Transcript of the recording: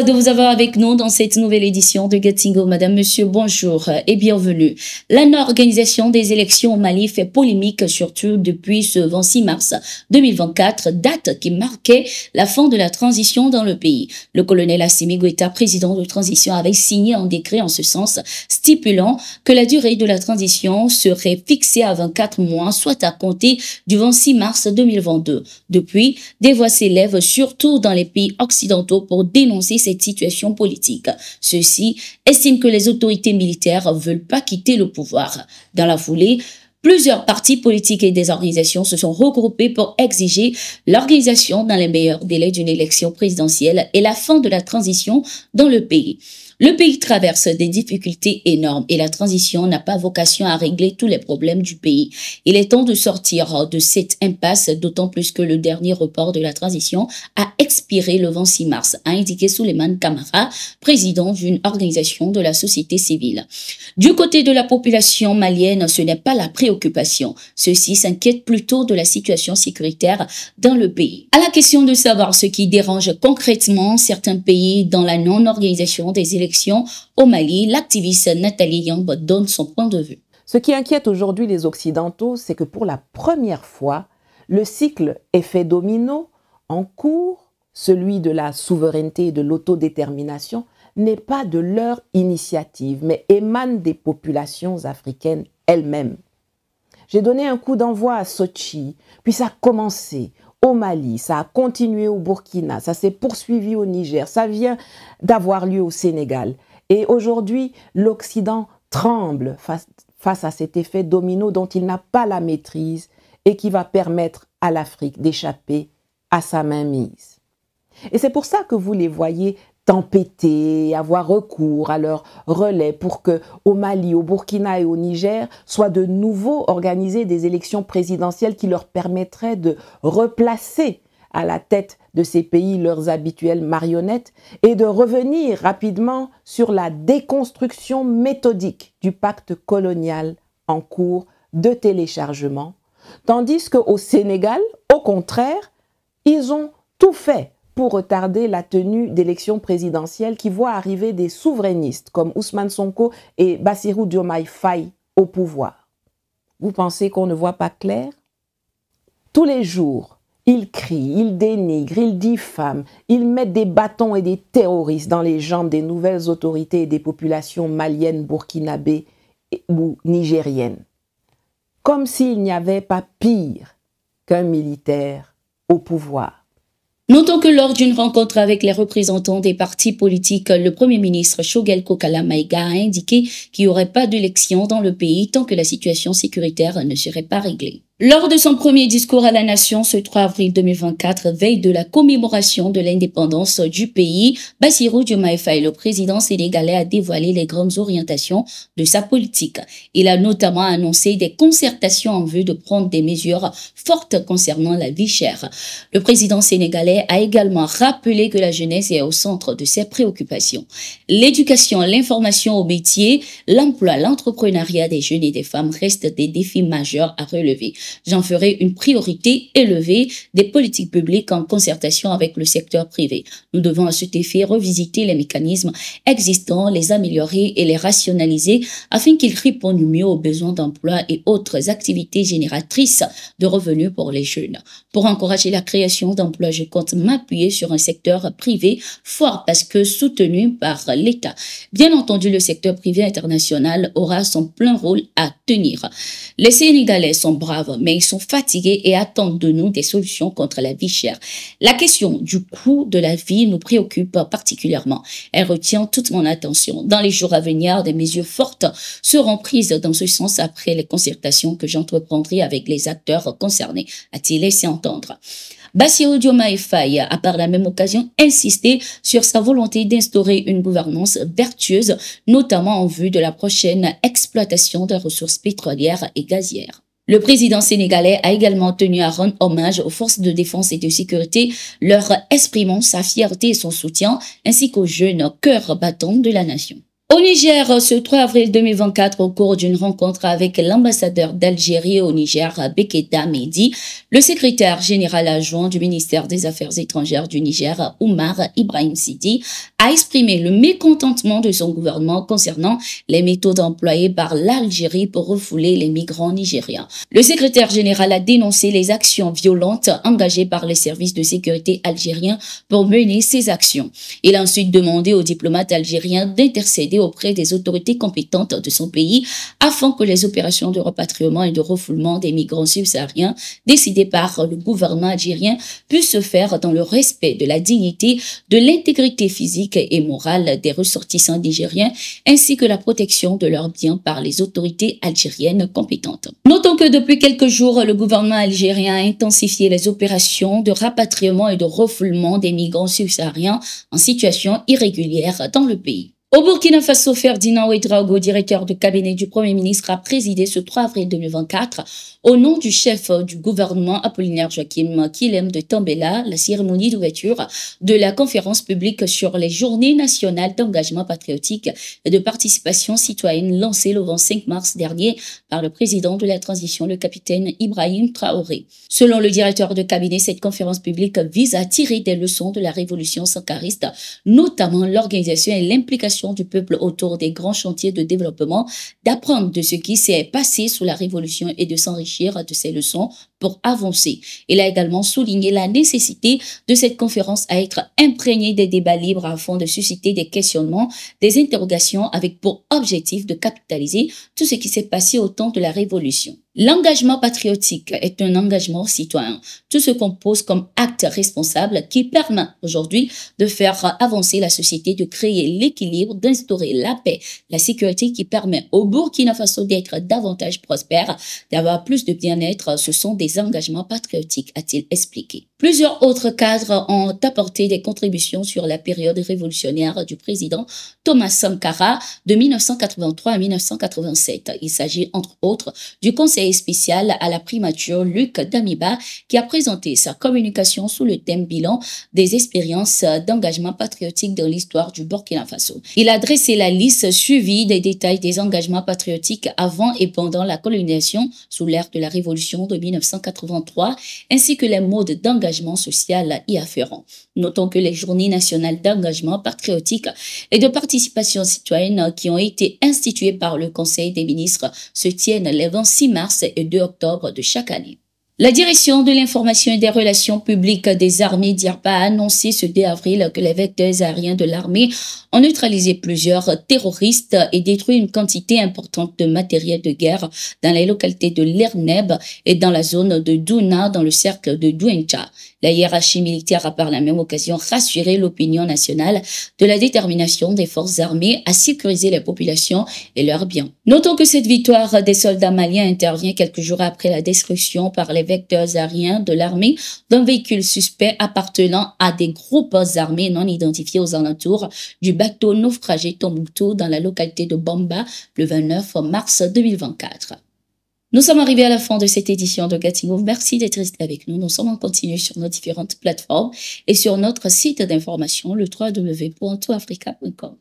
de vous avoir avec nous dans cette nouvelle édition de Getingo. Madame, Monsieur, bonjour et bienvenue. La non-organisation des élections au Mali fait polémique, surtout depuis ce 26 mars 2024, date qui marquait la fin de la transition dans le pays. Le colonel Assimi Goïta, président de transition, avait signé un décret en ce sens, stipulant que la durée de la transition serait fixée à 24 mois, soit à compter du 26 mars 2022. Depuis, des voix s'élèvent, surtout dans les pays occidentaux, pour dénoncer cette situation politique. Ceux-ci estiment que les autorités militaires veulent pas quitter le pouvoir. Dans la foulée, plusieurs partis politiques et des organisations se sont regroupés pour exiger l'organisation dans les meilleurs délais d'une élection présidentielle et la fin de la transition dans le pays. Le pays traverse des difficultés énormes et la transition n'a pas vocation à régler tous les problèmes du pays. Il est temps de sortir de cette impasse, d'autant plus que le dernier report de la transition a expiré le 26 mars, a indiqué Souleymane Camara, président d'une organisation de la société civile. Du côté de la population malienne, ce n'est pas la préoccupation. Ceux-ci s'inquiètent plutôt de la situation sécuritaire dans le pays. À la question de savoir ce qui dérange concrètement certains pays dans la non-organisation des élections au Mali, l'activiste Nathalie Yamb donne son point de vue. Ce qui inquiète aujourd'hui les Occidentaux, c'est que pour la première fois, le cycle effet domino en cours, celui de la souveraineté et de l'autodétermination, n'est pas de leur initiative, mais émane des populations africaines elles-mêmes. J'ai donné un coup d'envoi à Sochi, puis ça a commencé au Mali, ça a continué au Burkina, ça s'est poursuivi au Niger, ça vient d'avoir lieu au Sénégal. Et aujourd'hui, l'Occident tremble face à cet effet domino dont il n'a pas la maîtrise et qui va permettre à l'Afrique d'échapper à sa mainmise. Et c'est pour ça que vous les voyez tempêter, avoir recours à leur relais pour que au Mali, au Burkina et au Niger soient de nouveau organisées des élections présidentielles qui leur permettraient de replacer à la tête de ces pays leurs habituelles marionnettes et de revenir rapidement sur la déconstruction méthodique du pacte colonial en cours de téléchargement, tandis qu'au Sénégal, au contraire, ils ont tout fait pour retarder la tenue d'élections présidentielles qui voient arriver des souverainistes comme Ousmane Sonko et Bassirou Diomaye Faye au pouvoir. Vous pensez qu'on ne voit pas clair? Tous les jours, ils crient, ils dénigrent, ils diffament, ils mettent des bâtons et des terroristes dans les jambes des nouvelles autorités et des populations maliennes, burkinabées ou nigériennes. Comme s'il n'y avait pas pire qu'un militaire au pouvoir. Notons que lors d'une rencontre avec les représentants des partis politiques, le Premier ministre Choguel Kokala Maïga a indiqué qu'il n'y aurait pas d'élection dans le pays tant que la situation sécuritaire ne serait pas réglée. Lors de son premier discours à la nation ce 3 avril 2024, veille de la commémoration de l'indépendance du pays, Bassirou Diomaye Faye, le président sénégalais, a dévoilé les grandes orientations de sa politique. Il a notamment annoncé des concertations en vue de prendre des mesures fortes concernant la vie chère. Le président sénégalais a également rappelé que la jeunesse est au centre de ses préoccupations. L'éducation, l'information au métier, l'emploi, l'entrepreneuriat des jeunes et des femmes restent des défis majeurs à relever. J'en ferai une priorité élevée des politiques publiques en concertation avec le secteur privé. Nous devons à cet effet revisiter les mécanismes existants, les améliorer et les rationaliser afin qu'ils répondent mieux aux besoins d'emploi et autres activités génératrices de revenus pour les jeunes. Pour encourager la création d'emplois, je compte m'appuyer sur un secteur privé fort parce que soutenu par l'État. Bien entendu, le secteur privé international aura son plein rôle à tenir. Les Sénégalais sont braves, mais ils sont fatigués et attendent de nous des solutions contre la vie chère. La question du coût de la vie nous préoccupe particulièrement. Elle retient toute mon attention. Dans les jours à venir, des mesures fortes seront prises dans ce sens après les concertations que j'entreprendrai avec les acteurs concernés, a-t-il laissé entendre. Bassirou Diomaye Faye a par la même occasion insisté sur sa volonté d'instaurer une gouvernance vertueuse, notamment en vue de la prochaine exploitation des ressources pétrolières et gazières. Le président sénégalais a également tenu à rendre hommage aux forces de défense et de sécurité, leur exprimant sa fierté et son soutien, ainsi qu'aux jeunes cœurs battants de la nation. Au Niger, ce 3 avril 2024, au cours d'une rencontre avec l'ambassadeur d'Algérie au Niger, Beketa Mehdi, le secrétaire général adjoint du ministère des Affaires étrangères du Niger, Oumar Ibrahim Sidi, a exprimé le mécontentement de son gouvernement concernant les méthodes employées par l'Algérie pour refouler les migrants nigériens. Le secrétaire général a dénoncé les actions violentes engagées par les services de sécurité algériens pour mener ces actions. Il a ensuite demandé aux diplomates algériens d'intercéder auprès des autorités compétentes de son pays afin que les opérations de repatriement et de refoulement des migrants subsahariens décidées par le gouvernement algérien puissent se faire dans le respect de la dignité, de l'intégrité physique et morale des ressortissants nigériens ainsi que la protection de leurs biens par les autorités algériennes compétentes. Notons que depuis quelques jours, le gouvernement algérien a intensifié les opérations de rapatriement et de refoulement des migrants subsahariens en situation irrégulière dans le pays. Au Burkina Faso, Ferdinand Ouédraogo, directeur de cabinet du Premier ministre, a présidé ce 3 avril 2024, au nom du chef du gouvernement Apollinaire Joachim Kilem de Tambela, la cérémonie d'ouverture de la conférence publique sur les journées nationales d'engagement patriotique et de participation citoyenne lancée le 25 mars dernier par le président de la transition, le capitaine Ibrahim Traoré. Selon le directeur de cabinet, cette conférence publique vise à tirer des leçons de la révolution sankariste, notamment l'organisation et l'implication du peuple autour des grands chantiers de développement, d'apprendre de ce qui s'est passé sous la révolution et de s'enrichir de ces leçons pour avancer. Il a également souligné la nécessité de cette conférence à être imprégnée des débats libres afin de susciter des questionnements, des interrogations avec pour objectif de capitaliser tout ce qui s'est passé au temps de la révolution. L'engagement patriotique est un engagement citoyen. Tout se compose comme acte responsable qui permet aujourd'hui de faire avancer la société, de créer l'équilibre, d'instaurer la paix, la sécurité qui permet au Burkina Faso d'être davantage prospère, d'avoir plus de bien-être. Ce sont des engagements patriotiques, a-t-il expliqué. Plusieurs autres cadres ont apporté des contributions sur la période révolutionnaire du président Thomas Sankara de 1983 à 1987. Il s'agit entre autres du conseiller spécial à la primature Luc Damiba qui a présenté sa communication sous le thème bilan des expériences d'engagement patriotique dans l'histoire du Burkina Faso. Il a dressé la liste suivie des détails des engagements patriotiques avant et pendant la colonisation sous l'ère de la révolution de 1983 ainsi que les modes d'engagement social y afférents. Notons que les journées nationales d'engagement patriotique et de participation citoyenne qui ont été instituées par le Conseil des ministres se tiennent les 26 mars et 2 octobre de chaque année. La direction de l'information et des relations publiques des armées d'IRPA a annoncé ce 2 avril que les vecteurs aériens de l'armée ont neutralisé plusieurs terroristes et détruit une quantité importante de matériel de guerre dans les localités de Lerneb et dans la zone de Douna dans le cercle de Douencha. La hiérarchie militaire a par la même occasion rassuré l'opinion nationale de la détermination des forces armées à sécuriser les populations et leurs biens. Notons que cette victoire des soldats maliens intervient quelques jours après la destruction par les vecteurs aériens de l'armée d'un véhicule suspect appartenant à des groupes armés non identifiés aux alentours du bateau naufragé Tombouctou dans la localité de Bamba le 29 mars 2024. Nous sommes arrivés à la fin de cette édition de Getting Move. Merci d'être resté avec nous. Nous sommes en continu sur nos différentes plateformes et sur notre site d'information, le www.toutafrica.com.